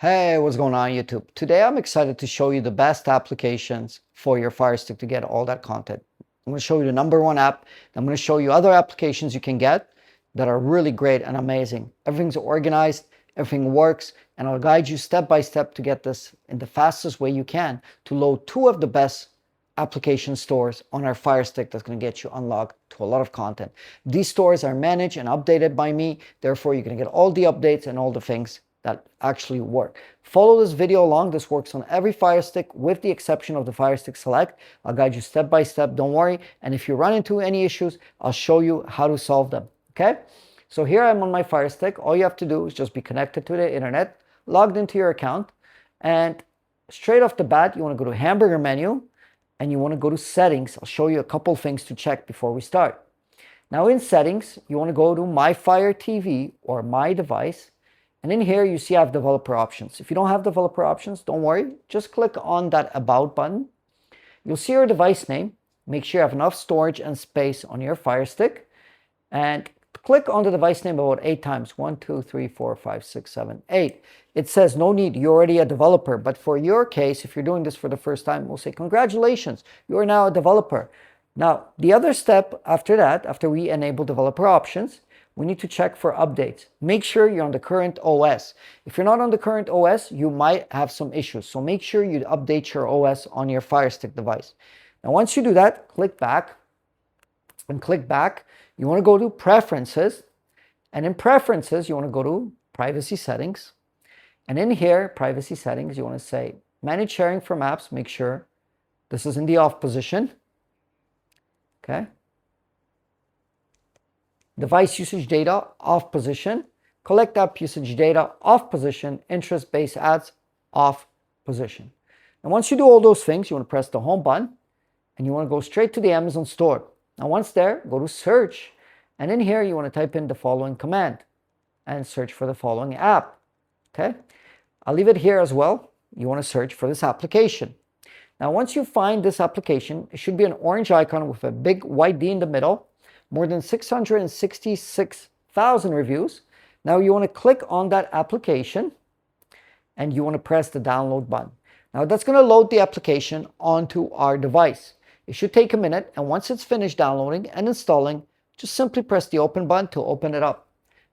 Hey, what's going on YouTube? Today I'm excited to show you the best applications for your Fire Stick to get all that content. I'm going to show you the number one app. I'm going to show you other applications you can get that are really great and amazing. Everything's organized, everything works, and I'll guide you step by step to get this in the fastest way you can to load two of the best application stores on our Fire Stick that's going to get you unlocked to a lot of content. These stores are managed and updated by me, therefore you're going to get all the updates and all the things that actually work. Follow this video along. This works on every Fire Stick with the exception of the Fire Stick Select. I'll guide you step by step, don't worry. And if you run into any issues, I'll show you how to solve them, okay? So here I'm on my Fire Stick. All you have to do is just be connected to the internet, logged into your account, and straight off the bat, you want to go to hamburger menu, and you want to go to settings. I'll show you a couple things to check before we start. Now in settings, you want to go to My Fire TV or My Device. And in here, you see I have developer options. If you don't have developer options, don't worry. Just click on that About button. You'll see your device name. Make sure you have enough storage and space on your Fire Stick. And click on the device name about 8 times. 1, 2, 3, 4, 5, 6, 7, 8. It says no need, you're already a developer. But for your case, if you're doing this for the first time, we'll say congratulations, you are now a developer. Now, the other step after that, after we enable developer options, we need to check for updates. Make sure you're on the current OS. If you're not on the current OS, you might have some issues. So make sure you update your OS on your Fire Stick device. Now, once you do that, click back. And click back. You want to go to Preferences. And in Preferences, you want to go to Privacy Settings. And in here, Privacy Settings, you want to say Manage Sharing from Apps. Make sure this is in the off position. Okay. Device usage data, off position. Collect app usage data, off position. Interest-based ads, off position. And once you do all those things, you want to press the home button and you want to go straight to the Amazon store. Now once there, go to search. And in here, you want to type in the following command and search for the following app. Okay. I'll leave it here as well. You want to search for this application. Now, once you find this application, it should be an orange icon with a big white D in the middle. More than 666,000 reviews. Now you want to click on that application and you want to press the download button. Now that's going to load the application onto our device. It should take a minute, and once it's finished downloading and installing, just simply press the open button to open it up.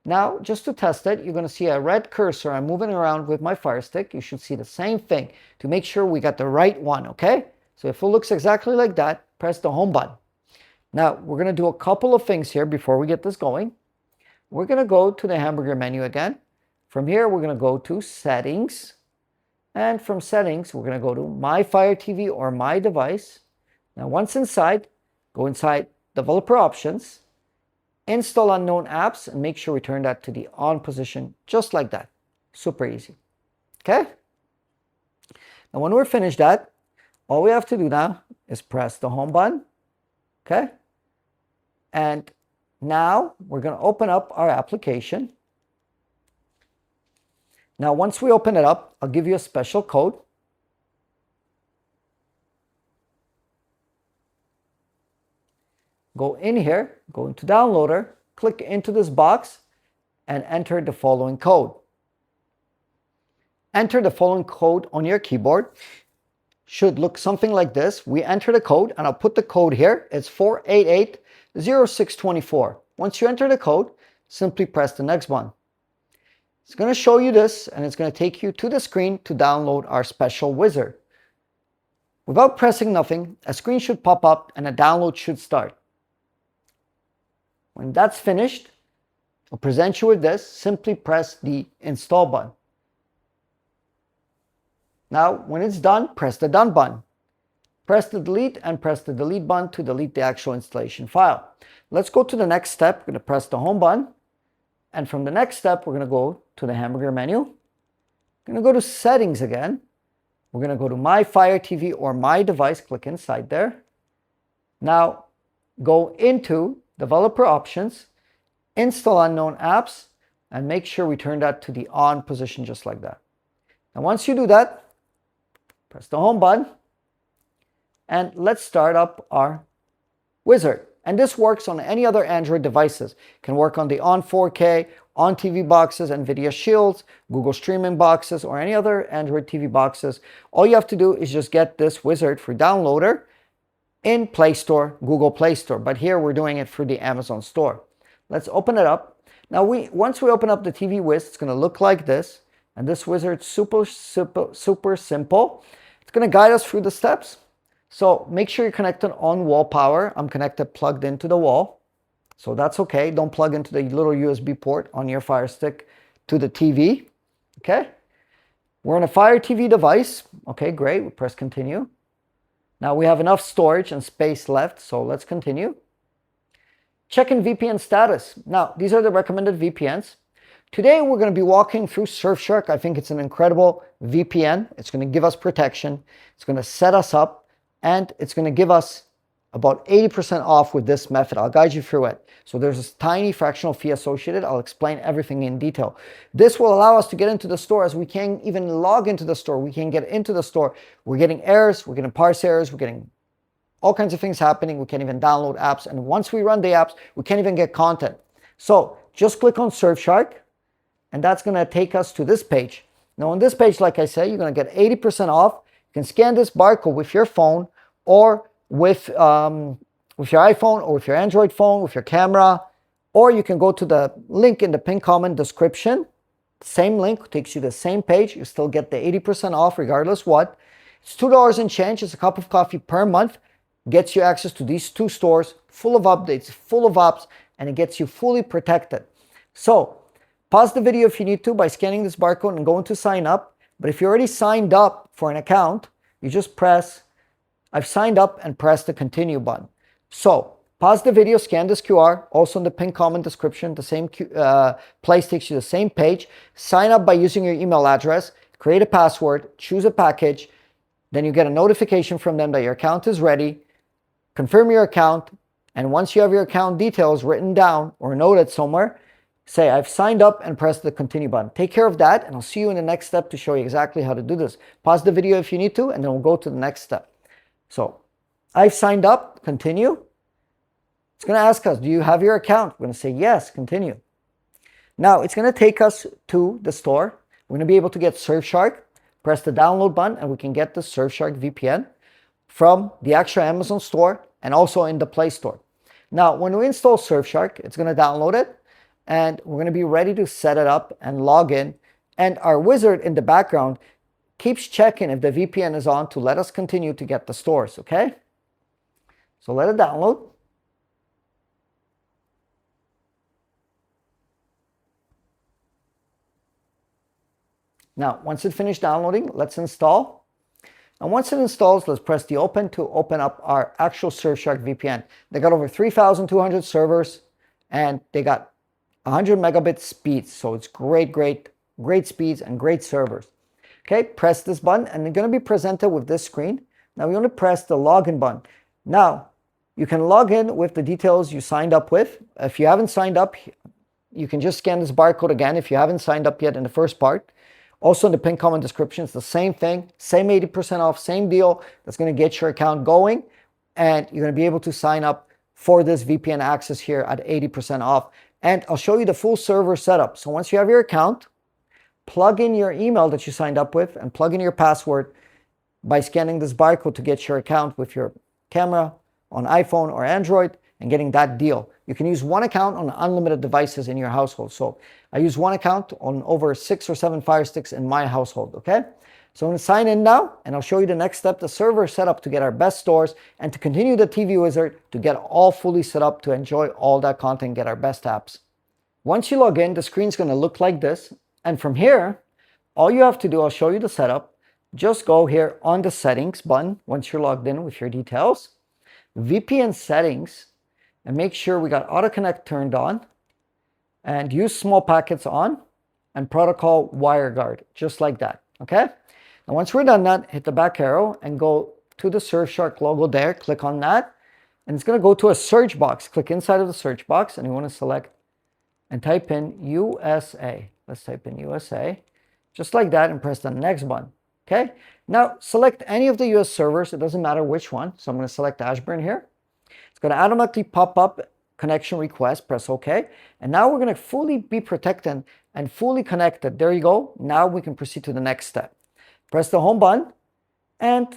Now, just to test it, you're going to see a red cursor. I'm moving around with my Fire Stick. You should see the same thing to make sure we got the right one, okay? So if it looks exactly like that, press the home button. Now, we're going to do a couple of things here before we get this going. We're going to go to the hamburger menu again. From here, we're going to go to Settings. And from Settings, we're going to go to My Fire TV or My Device. Now, once inside, go inside Developer Options, Install Unknown Apps, and make sure we turn that to the on position, just like that. Super easy. Okay? Now, when we're finished that, all we have to do now is press the home button. Okay? And now we're going to open up our application. Now, once we open it up, I'll give you a special code. Go in here, go into Downloader, click into this box, and enter the following code. Enter the following code on your keyboard. Should look something like this. We enter the code, and I'll put the code here. It's 4880624. Once you enter the code, simply press the next button. It's going to show you this, and it's going to take you to the screen to download our special wizard. Without pressing nothing, a screen should pop up and a download should start. When that's finished, I'll present you with this. Simply press the install button. Now, when it's done, press the done button. Press the delete and press the delete button to delete the actual installation file. Let's go to the next step. We're going to press the home button. And from the next step, we're going to go to the hamburger menu. We're going to go to Settings again. We're going to go to My Fire TV or My Device. Click inside there. Now, go into Developer Options, Install Unknown Apps, and make sure we turn that to the on position just like that. And once you do that, press the home button, and let's start up our wizard. And this works on any other Android devices. It can work on the On 4K on TV boxes, NVIDIA Shields, Google streaming boxes, or any other Android TV boxes. All you have to do is just get this wizard for downloader in Play Store, Google Play Store. But here we're doing it through the Amazon store. Let's open it up. Now, once we open up the TV Wiz, it's going to look like this. And this wizard's super simple. It's going to guide us through the steps. So make sure you're connected on wall power. I'm connected plugged into the wall. So that's okay. Don't plug into the little USB port on your Fire Stick to the TV. Okay. We're on a Fire TV device. Okay, great. We press continue. Now we have enough storage and space left. So let's continue. Check in VPN status. Now, these are the recommended VPNs. Today, we're going to be walking through Surfshark. I think it's an incredible VPN. It's going to give us protection. It's going to set us up, and it's going to give us about 80% off with this method. I'll guide you through it. So there's this tiny fractional fee associated. I'll explain everything in detail. This will allow us to get into the store as we can't even log into the store. We can't get into the store. We're getting errors. We're getting parse errors. We're getting all kinds of things happening. We can't even download apps. And once we run the apps, we can't even get content. So just click on Surfshark, and that's going to take us to this page. Now on this page, like I said, you're going to get 80% off. You can scan this barcode with your phone or with your iPhone or with your Android phone, with your camera, or you can go to the link in the pinned comment description. Same link takes you to the same page. You still get the 80% off regardless what. It's $2 and change. It's a cup of coffee per month. Gets you access to these two stores, full of updates, full of apps, and it gets you fully protected. So pause the video if you need to by scanning this barcode and going to sign up. But if you already signed up for an account, you just press, I've signed up, and press the continue button. So pause the video, scan this QR, also in the pinned comment description, the same place takes you to the same page. Sign up by using your email address, create a password, choose a package, then you get a notification from them that your account is ready. Confirm your account, and once you have your account details written down or noted somewhere, say, I've signed up, and press the continue button. Take care of that, and I'll see you in the next step to show you exactly how to do this. Pause the video if you need to, and then we'll go to the next step. So, I've signed up, continue. It's going to ask us, do you have your account? We're going to say yes, continue. Now, it's going to take us to the store. We're going to be able to get Surfshark. Press the download button, and we can get the Surfshark VPN from the actual Amazon store and also in the Play Store. Now, when we install Surfshark, it's going to download it, and we're going to be ready to set it up and log in. And our wizard in the background keeps checking if the VPN is on to let us continue to get the stores, okay? So let it download. Now, once it finished downloading, let's install. And once it installs, let's press the open to open up our actual Surfshark VPN. They got over 3,200 servers, and they got 100 megabit speeds. So it's great speeds and great servers. Okay, press this button, and they're going to be presented with this screen. Now we want to press the login button. Now, you can log in with the details you signed up with. If you haven't signed up, you can just scan this barcode again if you haven't signed up yet in the first part. Also in the pinned comment description, it's the same thing, same 80% off, same deal. That's going to get your account going, and you're going to be able to sign up for this VPN access here at 80% off. And I'll show you the full server setup. So once you have your account, plug in your email that you signed up with and plug in your password by scanning this barcode to get your account with your camera on iPhone or Android and getting that deal. You can use one account on unlimited devices in your household. So I use one account on over 6 or 7 Fire Sticks in my household, okay? So I'm going to sign in now, and I'll show you the next step, the server setup to get our best stores and to continue the TV Wizard to get all fully set up to enjoy all that content, get our best apps. Once you log in, the screen's going to look like this. And from here, all you have to do, I'll show you the setup. Just go here on the settings button once you're logged in with your details. VPN settings, and make sure we got auto connect turned on, and use small packets on, and protocol WireGuard, just like that, okay? Now once we're done that, hit the back arrow and go to the Surfshark logo there, click on that, and it's going to go to a search box. Click inside of the search box, and you want to select and type in USA. Let's type in USA, just like that, and press the next button, okay? Now select any of the US servers, it doesn't matter which one, so I'm going to select Ashburn here. It's going to automatically pop up connection request, press OK. And now we're going to fully be protected and fully connected. There you go. Now we can proceed to the next step. Press the home button and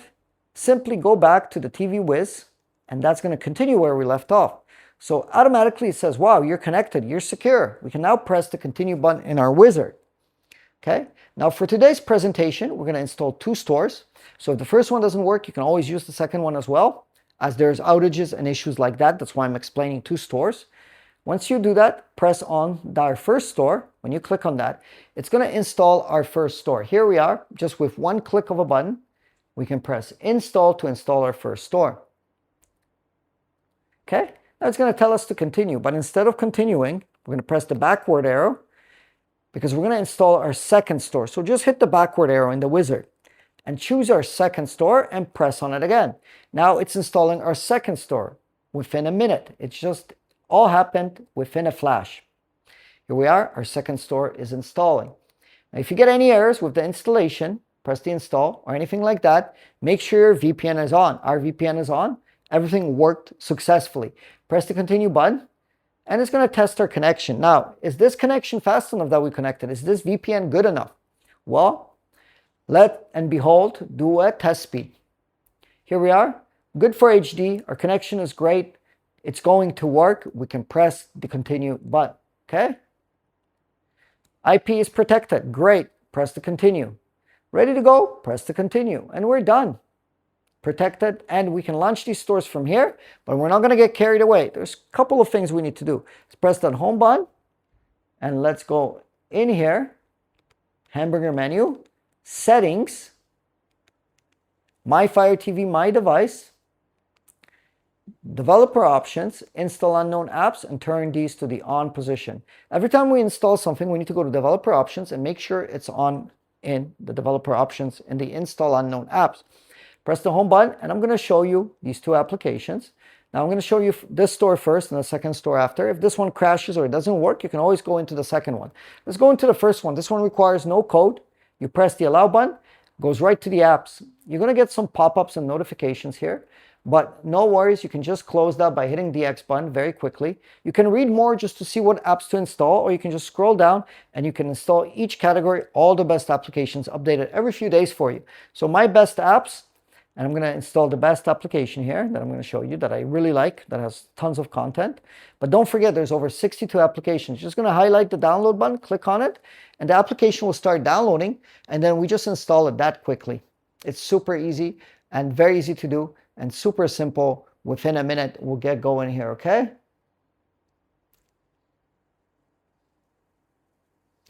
simply go back to the TV Wiz, and that's going to continue where we left off. So automatically it says, wow, you're connected, you're secure. We can now press the continue button in our wizard. Okay, now for today's presentation, we're going to install 2 stores. So if the first one doesn't work, you can always use the second one as well, as there's outages and issues like that. That's why I'm explaining 2 stores. Once you do that, press on our first store. When you click on that, it's going to install our first store. Here we are, just with one click of a button, we can press install to install our first store. Okay, now it's going to tell us to continue, but instead of continuing, we're going to press the backward arrow because we're going to install our second store. So just hit the backward arrow in the wizard and choose our second store and press on it again. Now it's installing our second store within a minute. It's just all happened within a flash. Here we are, our second store is installing. Now if you get any errors with the installation, press the install or anything like that, make sure your VPN is on. Our VPN is on. Everything worked successfully. Press the continue button and it's going to test our connection. Now, is this connection fast enough that we connected? Is this VPN good enough? Well, let and behold, do a test speed. Here we are, good for HD. Our connection is great. It's going to work. We can press the continue button. Okay. IP is protected. Great. Press the continue. Ready to go? Press the continue. And we're done. Protected, and we can launch these stores from here, but we're not going to get carried away. There's a couple of things we need to do. Let's press that home button and let's go in here, hamburger menu, settings, my Fire TV, my device, developer options, install unknown apps, and turn these to the on position. Every time we install something, we need to go to developer options and make sure it's on in the developer options in the install unknown apps. Press the home button and I'm going to show you these 2 applications. Now I'm going to show you this store first and the second store after. If this one crashes or it doesn't work, you can always go into the second one. Let's go into the first one. This one requires no code. You press the allow button, goes right to the apps. You're going to get some pop-ups and notifications here, but no worries. You can just close that by hitting the X button very quickly. You can read more just to see what apps to install, or you can just scroll down and you can install each category, all the best applications updated every few days for you. So my best apps, and I'm going to install the best application here that I'm going to show you that I really like, that has tons of content. But don't forget, there's over 62 applications. Just going to highlight the download button, click on it, and the application will start downloading, and then we just install it that quickly. It's super easy and very easy to do and super simple. Within a minute, we'll get going here, okay?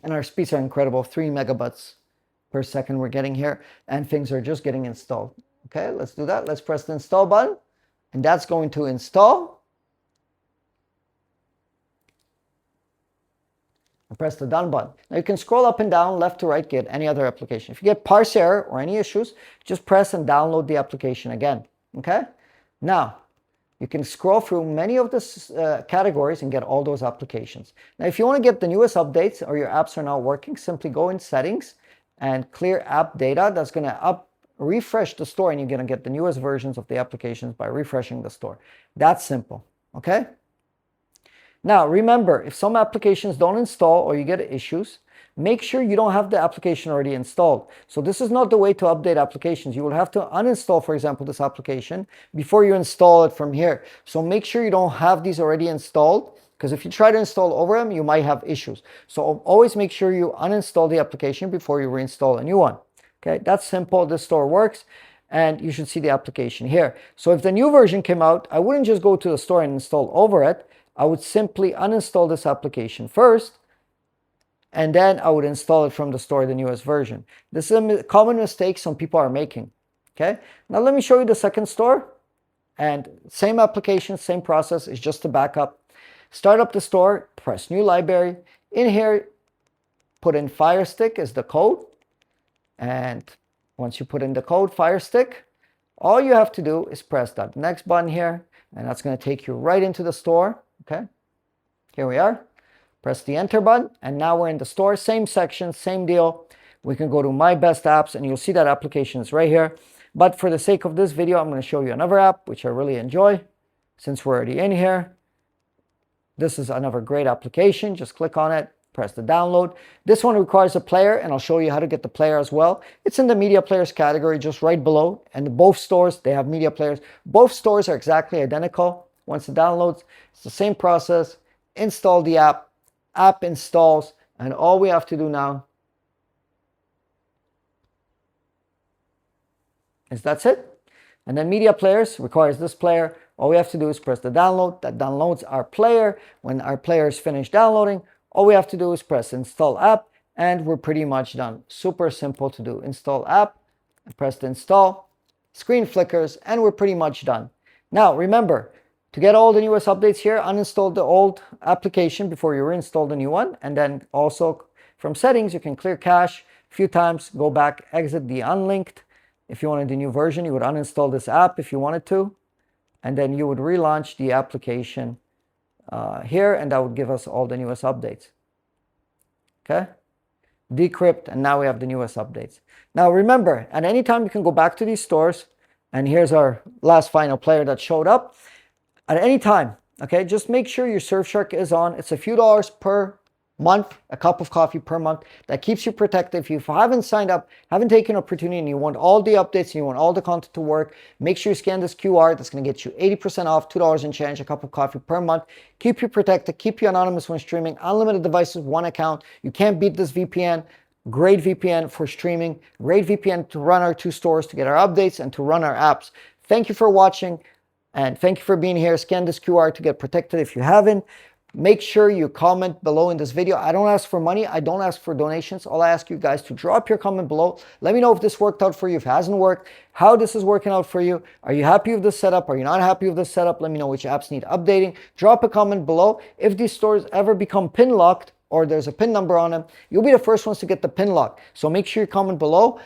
And our speeds are incredible, 3 megabytes per second we're getting here, and things are just getting installed. Okay, let's do that. Let's press the install button, and that's going to install. And press the done button. Now you can scroll up and down, left to right, get any other application. If you get parse error or any issues, just press and download the application again. Okay, now you can scroll through many of the categories and get all those applications. Now, if you want to get the newest updates or your apps are not working, simply go in settings and clear app data. That's going to refresh the store, and you're going to get the newest versions of the applications by refreshing the store. That's simple. Okay. Now, remember, if some applications don't install or you get issues, make sure you don't have the application already installed. So this is not the way to update applications. You will have to uninstall, for example, this application before you install it from here. So make sure you don't have these already installed, because if you try to install over them, you might have issues. So always make sure you uninstall the application before you reinstall a new one. Okay, that's simple. This store works, and you should see the application here. So if the new version came out, I wouldn't just go to the store and install over it. I would simply uninstall this application first, and then I would install it from the store, the newest version. This is a common mistake some people are making. Okay, now let me show you the second store, and same application, same process, is just to back up. Start up the store, press new library. In here, put in Firestick as the code. And once you put in the code Firestick, all you have to do is press that next button here, and that's going to take you right into the store. Okay, here we are. Press the enter button, and now we're in the store. Same section, same deal. We can go to my best apps, and you'll see that application is right here. But for the sake of this video, I'm going to show you another app which I really enjoy, since we're already in here. This is another great application. Just click on it, press the download. This one requires a player, and I'll show you how to get the player as well. It's in the media players category, just right below. And both stores, they have media players. Both stores are exactly identical. Once it downloads, it's the same process. Install the app installs, and all we have to do now is that's it. And then media players requires this player. All we have to do is press the download. That downloads our player. When our player is finished downloading, all we have to do is press install app, and we're pretty much done. Super simple to do. Install app, press the install, screen flickers, and we're pretty much done. Now remember, to get all the newest updates here, uninstall the old application before you reinstall the new one. And then also from settings, you can clear cache a few times, go back, exit the unlinked. If you wanted the new version, you would uninstall this app if you wanted to. And then you would relaunch the application here, and that would give us all the newest updates. Okay? Decrypt, and now we have the newest updates. Now remember, at any time you can go back to these stores, and here's our last final player that showed up. At any time, okay, just make sure your Surfshark is on. It's a few dollars per month, a cup of coffee per month. That keeps you protected. If you haven't signed up, haven't taken opportunity, and you want all the updates and you want all the content to work, make sure you scan this QR. That's going to get you 80% off, $2 and change, a cup of coffee per month. Keep you protected, keep you anonymous when streaming. Unlimited devices, one account. You can't beat this VPN. Great VPN for streaming. Great VPN to run our two stores, to get our updates and to run our apps. Thank you for watching, and thank you for being here. Scan this QR to get protected if you haven't. Make sure you comment below in this video. I don't ask for money. I don't ask for donations. All I ask you guys to drop your comment below. Let me know if this worked out for you, if it hasn't worked, how this is working out for you. Are you happy with this setup? Are you not happy with this setup? Let me know which apps need updating. Drop a comment below. If these stores ever become pin locked or there's a pin number on them, you'll be the first ones to get the pin lock. So make sure you comment below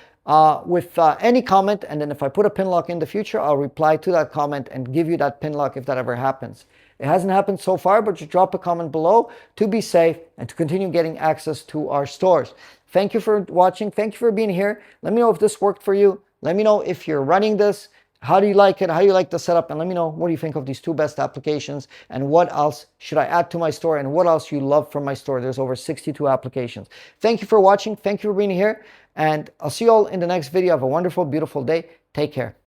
with any comment, and then if I put a pin lock in the future, I'll reply to that comment and give you that pin lock if that ever happens. It hasn't happened so far, but just drop a comment below to be safe and to continue getting access to our stores. Thank you for watching. Thank you for being here. Let me know if this worked for you. Let me know if you're running this. How do you like it? How do you like the setup? And let me know what do you think of these two best applications, and what else should I add to my store, and what else you love from my store. There's over 62 applications. Thank you for watching. Thank you for being here, and I'll see you all in the next video. Have a wonderful, beautiful day. Take care.